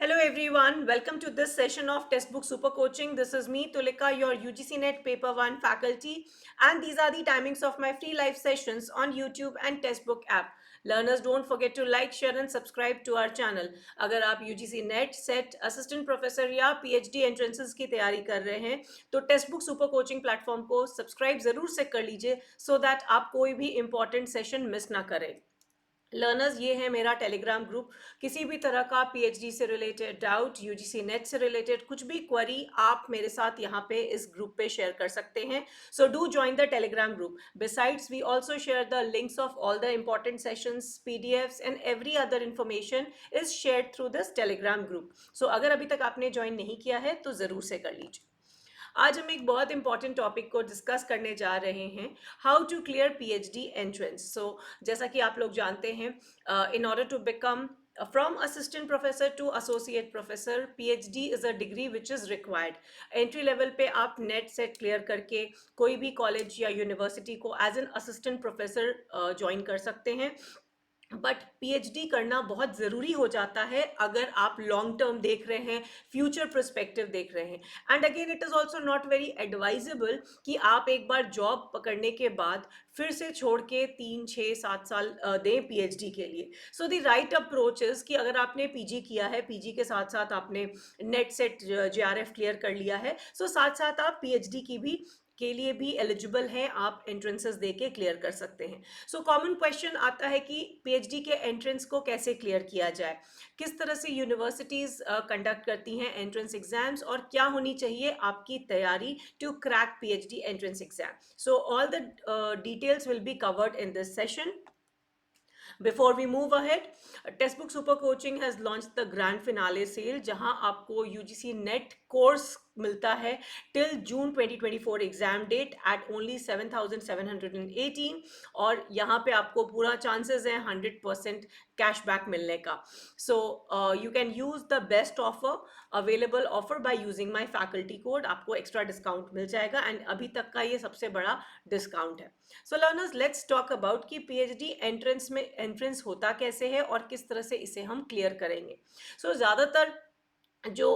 Hello everyone, welcome to this session of Textbook Super Coaching. This is me, Tulika, your UGC NET Paper 1 faculty, and these are the timings of my free live sessions on YouTube and Textbook app. Learners, don't forget to like, share and subscribe to our channel. अगर आप UGC NET, SET, Assistant Professor या PhD entrances की तैयारी कर रहे हैं तो textbook super coaching platform को सब्सक्राइब जरूर से कर लीजिए सो दैट आप कोई भी इंपॉर्टेंट सेशन मिस ना करें। लर्नर्स, ये है मेरा टेलीग्राम ग्रुप। किसी भी तरह का पीएचडी से रिलेटेड डाउट, यूजीसी नेट से रिलेटेड कुछ भी क्वेरी आप मेरे साथ यहाँ पे इस ग्रुप पे शेयर कर सकते हैं। So do join the Telegram group. Besides we also share the links of all the important sessions, PDFs and every other information is shared through this Telegram group. So अगर अभी तक आपने join नहीं किया है तो ज़रूर से कर लीजिए। आज हम एक बहुत इंपॉर्टेंट टॉपिक को डिस्कस करने जा रहे हैं, how to clear PhD entrance. So जैसा कि आप लोग जानते हैं, in order to become from assistant professor to associate professor, PhD is a degree which is required. Entry level पे आप नेट सेट क्लियर करके कोई भी कॉलेज या यूनिवर्सिटी को as an assistant professor join कर सकते हैं। बट पीएचडी करना बहुत ज़रूरी हो जाता है अगर आप लॉन्ग टर्म देख रहे हैं, फ्यूचर पर्सपेक्टिव देख रहे हैं। And again it is also not very advisable कि आप एक बार जॉब पकड़ने के बाद फिर से छोड़ के 3 6 7 साल दें पीएचडी के लिए। So the right approach is कि अगर आपने पीजी किया है, पीजी के साथ साथ आपने नेट सेट जेआरएफ क्लियर कर लिया है, सो साथ साथ आप पीएचडी की भी के लिए भी एलिजिबल हैं, आप एंट्रेंसेस दे के क्लियर कर सकते हैं। सो कॉमन क्वेश्चन आता है कि पीएचडी के एंट्रेंस को कैसे क्लियर किया जाए, किस तरह से यूनिवर्सिटीज़ कंडक्ट करती हैं एंट्रेंस एग्जाम्स, और क्या होनी चाहिए आपकी तैयारी to crack PhD entrance exam. So all the details will be covered in this session. Before we move ahead, Textbook Super Coaching has launched the grand finale sale, जहां आपको UGC NET कोर्स मिलता है till June 2024 exam date at only 7,718, और यहाँ पे आपको पूरा chances है 100% कैशबैक मिलने का। So you can use the best offer available offer by using my faculty code. आपको एक्स्ट्रा डिस्काउंट मिल जाएगा एंड अभी तक का ये सबसे बड़ा डिस्काउंट है। सो लर्नर्स, लेट्स टॉक अबाउट कि पीएचडी एंट्रेंस में एंट्रेंस होता कैसे है और किस तरह से इसे हम क्लियर करेंगे। सो ज़्यादातर जो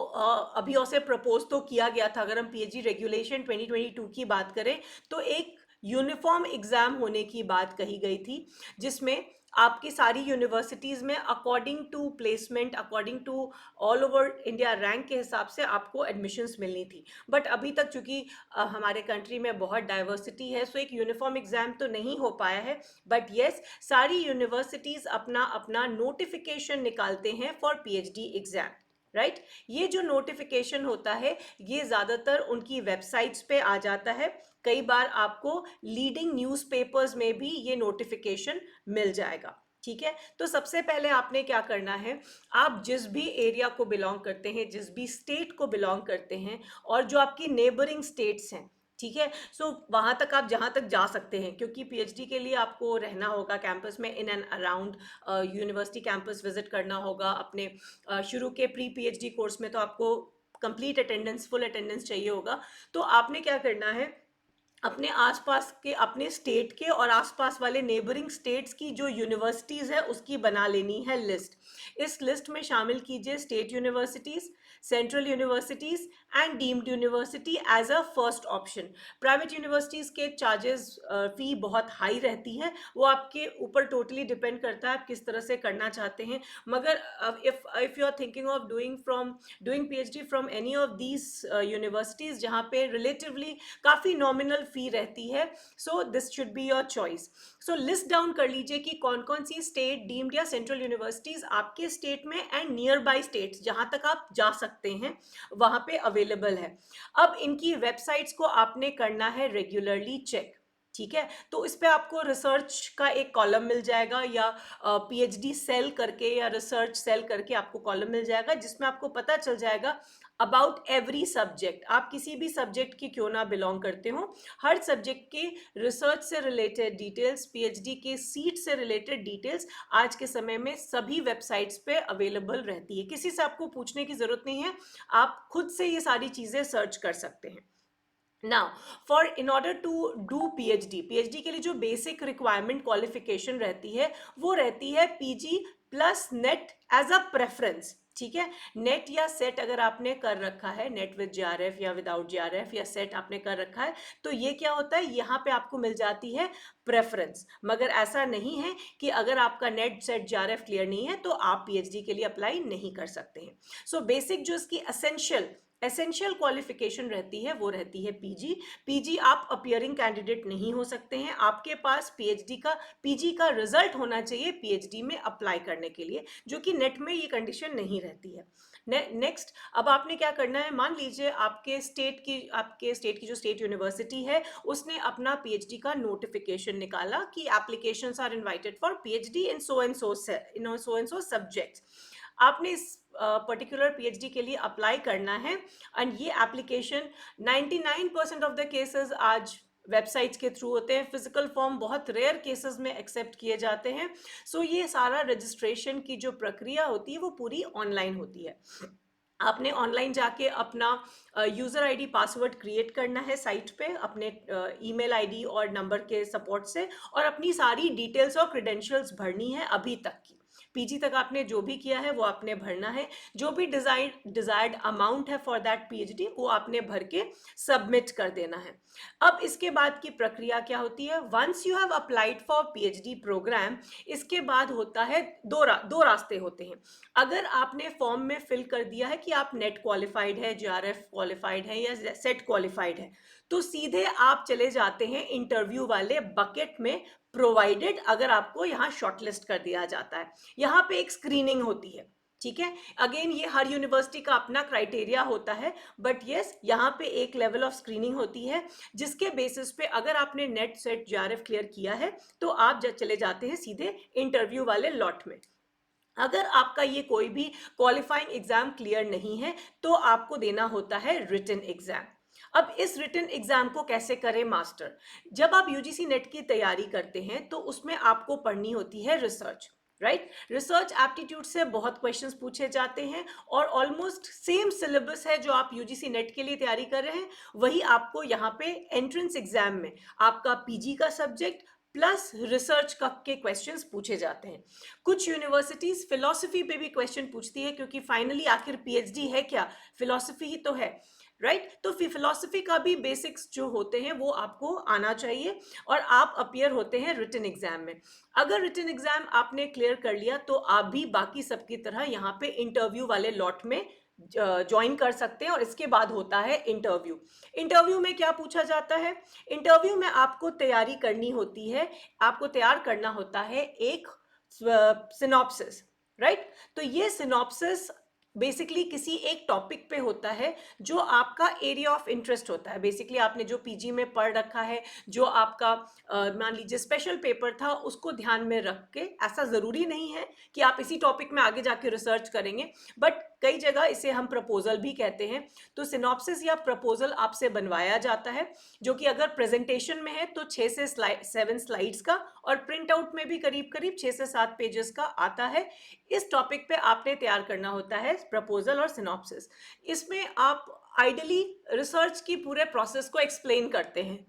अभी उसे प्रपोज तो किया गया था, अगर हम पीएचडी रेगुलेशन 2022 की बात करें तो एक यूनिफॉर्म एग्जाम होने की बात कही गई थी, जिसमें आपकी सारी यूनिवर्सिटीज़ में according to placement, according to all over India rank के हिसाब से आपको एडमिशन्स मिलनी थी। बट अभी तक चूंकि हमारे कंट्री में बहुत डाइवर्सिटी है, सो एक यूनिफॉर्म एग्जाम तो नहीं हो पाया है। बट येस, सारी यूनिवर्सिटीज़ अपना अपना नोटिफिकेशन निकालते हैं फॉर पीएचडी एग्जाम, राइट। ये जो नोटिफिकेशन होता है ये ज़्यादातर उनकी वेबसाइट्स पे आ जाता है। कई बार आपको लीडिंग न्यूज़पेपर्स में भी ये नोटिफिकेशन मिल जाएगा, ठीक है। तो सबसे पहले आपने क्या करना है, आप जिस भी एरिया को बिलोंग करते हैं, जिस भी स्टेट को बिलोंग करते हैं, और जो आपकी नेबरिंग स्टेट्स हैं, ठीक है, सो वहाँ तक आप जहाँ तक जा सकते हैं, क्योंकि पीएचडी के लिए आपको रहना होगा कैंपस में, in and around university campus visit करना होगा। अपने शुरू के प्री पीएचडी कोर्स में तो आपको कंप्लीट अटेंडेंस, फुल अटेंडेंस चाहिए होगा। तो आपने क्या करना है, अपने आसपास के, अपने स्टेट के और आसपास वाले नेबरिंग स्टेट्स की जो यूनिवर्सिटीज़ है उसकी बना लेनी है लिस्ट। इस लिस्ट में शामिल कीजिए state universities, central universities and deemed university as a first option. Private universities के चार्जेस, फ़ी बहुत हाई रहती है, वो आपके ऊपर टोटली डिपेंड करता है आप किस तरह से करना चाहते हैं। मगर if you are thinking of doing PhD from any of these universities जहाँ पे रिलेटिवली काफ़ी नॉमिनल फी रहती है, so this should be your choice. So list down कर लीजिए कि कौन कौन सी स्टेट, डीम्ड या सेंट्रल यूनिवर्सिटीज़ आपके स्टेट में एंड नियर बाई स्टेट्स जहाँ तक आप जा सकते हैं वहाँ पे अवेलेबल है। अब इनकी वेबसाइट्स को आपने करना है रेगुलरली चेक, ठीक है। तो इस पे आपको रिसर्च का एक कॉलम मिल जाएगा, या पीएचडी सेल करके या रिसर्च सेल करके आपको कॉलम मिल जाएगा, जिसमें आपको पता चल जाएगा अबाउट एवरी सब्जेक्ट। आप किसी भी सब्जेक्ट की क्यों ना बिलोंग करते हो, हर सब्जेक्ट के रिसर्च से रिलेटेड डिटेल्स, पीएचडी के सीट से रिलेटेड डिटेल्स आज के समय में सभी वेबसाइट्स पे अवेलेबल रहती है। किसी से आपको पूछने की जरूरत नहीं है, आप खुद से ये सारी चीजें सर्च कर सकते हैं। Now for in order to do PhD के लिए जो बेसिक रिक्वायरमेंट क्वालिफिकेशन रहती है वो रहती है PG plus NET as a preference, ठीक है। नेट या सेट अगर आपने कर रखा है, नेट विद जेआरएफ या विदाउट जेआरएफ या सेट आपने कर रखा है, तो ये क्या होता है, यहाँ पे आपको मिल जाती है प्रेफरेंस। मगर ऐसा नहीं है कि अगर आपका नेट सेट जेआरएफ क्लियर नहीं है तो आप पीएचडी के लिए अप्लाई नहीं कर सकते हैं। सो बेसिक जो इसकी एसेंशियल क्वालिफिकेशन रहती है वो रहती है पीजी। पीजी आप अपियरिंग कैंडिडेट नहीं हो सकते हैं, आपके पास पीजी का रिजल्ट होना चाहिए पीएचडी में अप्लाई करने के लिए, जो कि नेट में ये कंडीशन नहीं रहती है। नेक्स्ट, अब आपने क्या करना है, मान लीजिए आपके स्टेट की जो स्टेट यूनिवर्सिटी है उसने अपना पीएचडी का नोटिफिकेशन निकाला कि applications are invited for PhD in so and so subjects. आपने इस पर्टिकुलर पीएचडी के लिए अप्लाई करना है, एंड ये एप्लीकेशन 99% ऑफ द केसेस आज वेबसाइट्स के थ्रू होते हैं, फिजिकल फॉर्म बहुत रेयर केसेस में एक्सेप्ट किए जाते हैं। सो ये सारा रजिस्ट्रेशन की जो प्रक्रिया होती है वो पूरी ऑनलाइन होती है। आपने ऑनलाइन जाके अपना यूज़र आईडी पासवर्ड क्रिएट करना है साइट पे अपने ईमेल आईडी और नंबर के सपोर्ट से, और अपनी सारी डिटेल्स और क्रेडेंशियल्स भरनी है अभी तक की। पीजी तक आपने जो भी किया है वो आपने भरना है, जो भी डिजायर्ड अमाउंट है फॉर दैट पीएचडी वो आपने भर के सबमिट कर देना है। अब इसके बाद की प्रक्रिया क्या होती है, once you have applied for PhD program, इसके बाद होता है दो रास्ते होते हैं। अगर आपने फॉर्म में फिल कर दिया है कि आप नेट क्वालिफाइड है, जेआरएफ क्वालिफाइड है या सेट क्वालिफाइड है, तो सीधे आप चले जाते हैं इंटरव्यू वाले बकेट में, प्रोवाइडेड अगर आपको यहाँ शॉर्टलिस्ट कर दिया जाता है। यहाँ पे एक स्क्रीनिंग होती है, ठीक है। अगेन ये हर यूनिवर्सिटी का अपना क्राइटेरिया होता है, बट यस यहाँ पे एक लेवल ऑफ स्क्रीनिंग होती है जिसके बेसिस पे अगर आपने नेट सेट जेआरएफ क्लियर किया है तो आप चले जाते हैं सीधे इंटरव्यू वाले लॉट में। अगर आपका ये कोई भी क्वालिफाइंग एग्जाम क्लियर नहीं है तो आपको देना होता है रिटन एग्जाम। अब इस रिटन एग्जाम को कैसे करें मास्टर, जब आप यूजीसी नेट की तैयारी करते हैं तो उसमें आपको पढ़नी होती है रिसर्च, राइट। रिसर्च एप्टीट्यूड से बहुत क्वेश्चंस पूछे जाते हैं और ऑलमोस्ट सेम सिलेबस है जो आप यूजीसी नेट के लिए तैयारी कर रहे हैं, वही आपको यहाँ पे एंट्रेंस एग्जाम में आपका पीजी का सब्जेक्ट प्लस रिसर्च के क्वेश्चंस पूछे जाते हैं। कुछ यूनिवर्सिटीज फिलॉसफी पे भी क्वेश्चन पूछती है, क्योंकि फाइनली आखिर पीएचडी है क्या, फिलॉसफी ही तो है, राइट। तो फिलॉसफी का भी बेसिक्स जो होते हैं वो आपको आना चाहिए और आप अपीयर होते हैं रिटन एग्जाम में। अगर रिटन एग्जाम आपने क्लियर कर लिया तो आप भी बाकी सबकी तरह यहाँ पे इंटरव्यू वाले लॉट में ज्वाइन कर सकते हैं, और इसके बाद होता है इंटरव्यू में क्या पूछा जाता है, इंटरव्यू में आपको तैयारी करनी होती है, आपको तैयार करना होता है एक सिनॉप्सिस, राइट। तो ये सिनॉप्सिस बेसिकली किसी एक टॉपिक पे होता है जो आपका एरिया ऑफ इंटरेस्ट होता है। बेसिकली आपने जो पीजी में पढ़ रखा है, जो आपका मान लीजिए स्पेशल पेपर था, उसको ध्यान में रख के, ऐसा ज़रूरी नहीं है कि आप इसी टॉपिक में आगे जाके रिसर्च करेंगे, बट कई जगह इसे हम प्रपोजल भी कहते हैं। तो सिनॉप्सिस या प्रपोजल आपसे बनवाया जाता है, जो कि अगर प्रेजेंटेशन में है तो 6 से 7 स्लाइड्स का, और प्रिंट आउट में भी करीब करीब 6 से 7 पेजेस का आता है। इस टॉपिक पे आपने तैयार करना होता है प्रपोजल और सिनॉप्सिस। इसमें आप आइडियली रिसर्च की पूरे प्रोसेस को एक्सप्लेन करते हैं।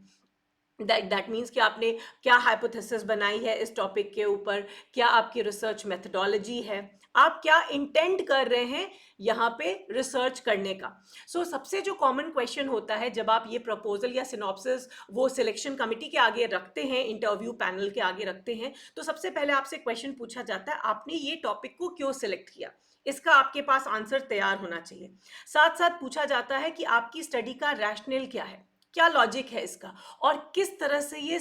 दैट मीन्स कि आपने क्या हाइपोथेसिस बनाई है इस टॉपिक के ऊपर, क्या आपकी रिसर्च मेथडोलॉजी है, आप क्या इंटेंड कर रहे हैं यहाँ पे रिसर्च करने का। सबसे जो कॉमन क्वेश्चन होता है जब आप ये प्रपोजल या सिनॉप्सिस वो सिलेक्शन कमिटी के आगे रखते हैं, इंटरव्यू पैनल के आगे रखते हैं, तो सबसे पहले आपसे क्वेश्चन पूछा जाता है आपने ये टॉपिक को क्यों सिलेक्ट किया, इसका आपके पास आंसर तैयार होना चाहिए। साथ साथ पूछा जाता है कि आपकी स्टडी का रैशनल क्या है, क्या लॉजिक है इसका, और किस तरह से ये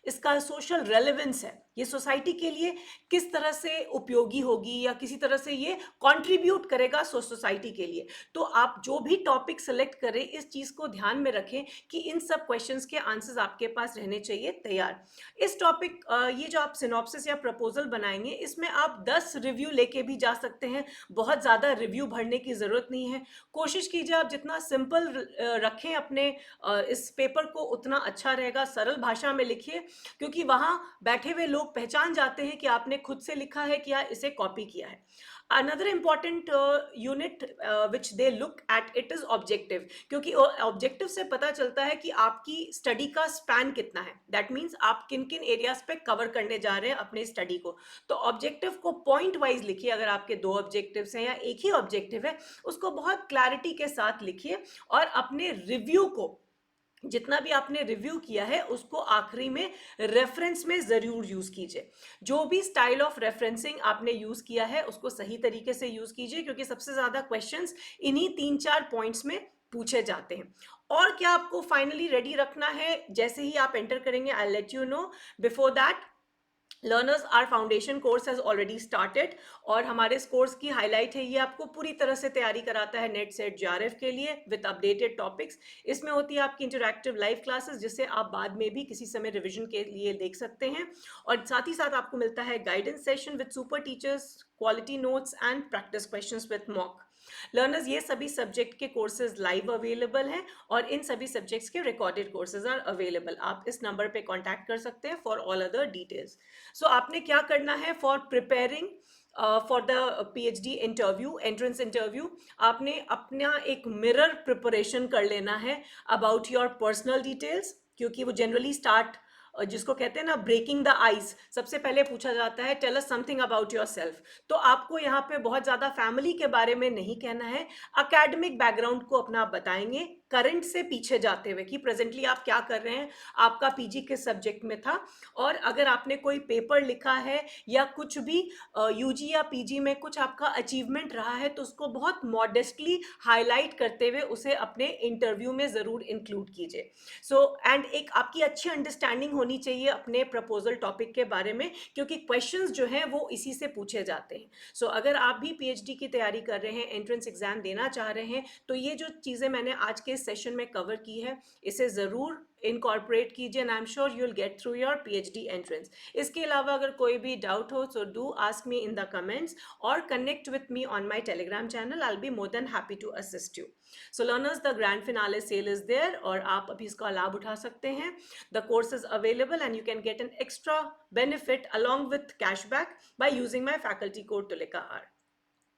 इसका सोशल रेलेवेंस है, ये सोसाइटी के लिए किस तरह से उपयोगी होगी या किसी तरह से ये कंट्रीब्यूट करेगा सोसाइटी के लिए। तो आप जो भी टॉपिक सेलेक्ट करें इस चीज़ को ध्यान में रखें कि इन सब क्वेश्चंस के आंसर्स आपके पास रहने चाहिए तैयार। इस टॉपिक ये जो आप सिनॉप्सिस या प्रपोजल बनाएंगे इसमें आप 10 रिव्यू लेके भी जा सकते हैं, बहुत ज़्यादा रिव्यू भरने की ज़रूरत नहीं है। कोशिश कीजिए आप जितना सिंपल रखें अपने इस पेपर को उतना अच्छा रहेगा, सरल भाषा में लिखिए, क्योंकि वहाँ बैठे हुए लोग लोग पहचान जाते हैं कि आपने खुद से लिखा है कि या इसे कॉपी किया है. Another important unit which they look at it is objective, क्योंकि ऑब्जेक्टिव से पता चलता है कि आपकी स्टडी का स्पैन कितना है. दैट मीन्स आप किन किन एरियाज पे कवर करने जा रहे हैं अपने स्टडी को. तो ऑब्जेक्टिव को पॉइंट वाइज लिखिए. अगर आपके 2 ऑब्जेक्टिव्स हैं या एक ही ऑब्जेक्टिव है, उसको बहुत क्लैरिटी के साथ लिखिए और अपने रिव्यू को, जितना भी आपने रिव्यू किया है, उसको आखिरी में रेफरेंस में जरूर यूज कीजिए. जो भी स्टाइल ऑफ रेफरेंसिंग आपने यूज किया है उसको सही तरीके से यूज कीजिए, क्योंकि सबसे ज्यादा क्वेश्चंस इन्हीं 3-4 पॉइंट्स में पूछे जाते हैं. और क्या आपको फाइनली रेडी रखना है जैसे ही आप एंटर करेंगे, I let you know. Before that, learners our foundation course has already started, और हमारे इस कोर्स की हाईलाइट है ये आपको पूरी तरह से तैयारी कराता है नेट सेट जेआरएफ के लिए विद अपडेटेड टॉपिक्स. इसमें होती है आपकी इंटरैक्टिव लाइव क्लासेस, जिससे आप बाद में भी किसी समय रिवीजन के लिए देख सकते हैं. और साथ ही साथ आपको मिलता है guidance session with super teachers, quality notes and practice questions with mock. Learners, ये सभी सब्जेक्ट के कोर्सेज लाइव अवेलेबल हैं और इन सभी सब्जेक्ट्स के रिकॉर्डेड कोर्सेज आर अवेलेबल. आप इस नंबर पे कांटेक्ट कर सकते हैं फॉर ऑल अदर डिटेल्स. सो आपने क्या करना है for preparing for the PhD interview, entrance interview? आपने अपना एक मिरर प्रिपरेशन कर लेना है अबाउट योर पर्सनल डिटेल्स, क्योंकि वो जनरली स्टार्ट, जिसको कहते हैं ना ब्रेकिंग द आइस, सबसे पहले पूछा जाता है tell us something about yourself. तो आपको यहाँ पे बहुत ज़्यादा फैमिली के बारे में नहीं कहना है. अकेडमिक बैकग्राउंड को अपना आप बताएंगे, करंट से पीछे जाते हुए कि प्रेजेंटली आप क्या कर रहे हैं, आपका पीजी किस सब्जेक्ट में था, और अगर आपने कोई पेपर लिखा है या कुछ भी यूजी या पीजी में कुछ आपका अचीवमेंट रहा है, तो उसको बहुत मॉडेस्टली हाईलाइट करते हुए उसे अपने इंटरव्यू में ज़रूर इंक्लूड कीजिए. सो एंड एक आपकी अच्छी अंडरस्टैंडिंग होनी चाहिए अपने प्रपोजल टॉपिक के बारे में, क्योंकि क्वेश्चंस जो हैं वो इसी से पूछे जाते हैं. सो अगर आप भी पीएचडी की तैयारी कर रहे हैं, एंट्रेंस एग्जाम देना चाह रहे हैं, तो ये जो चीज़ें मैंने आज के सेशन में कवर की है, इसे ज़रूर इनकॉर्पोरेट कीजिए and I am sure you will get through your PhD entrance. इसके अलावा अगर कोई भी डाउट हो तो do ask me in the comments और connect with me on my Telegram channel. I will be more than happy to assist you. So learners, the grand finale sale is there और आप अभी इसका लाभ उठा सकते हैं. The course is available and you can get an extra benefit along with cashback by using my faculty code TULIKA-R.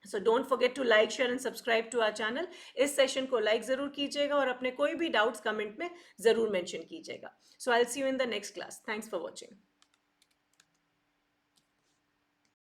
So don't forget to like, share and subscribe to our channel. इस session को like जरूर कीजिएगा और अपने कोई भी doubts comment में जरूर मेंशन कीजिएगा. So I'll see you in the next class. Thanks for watching.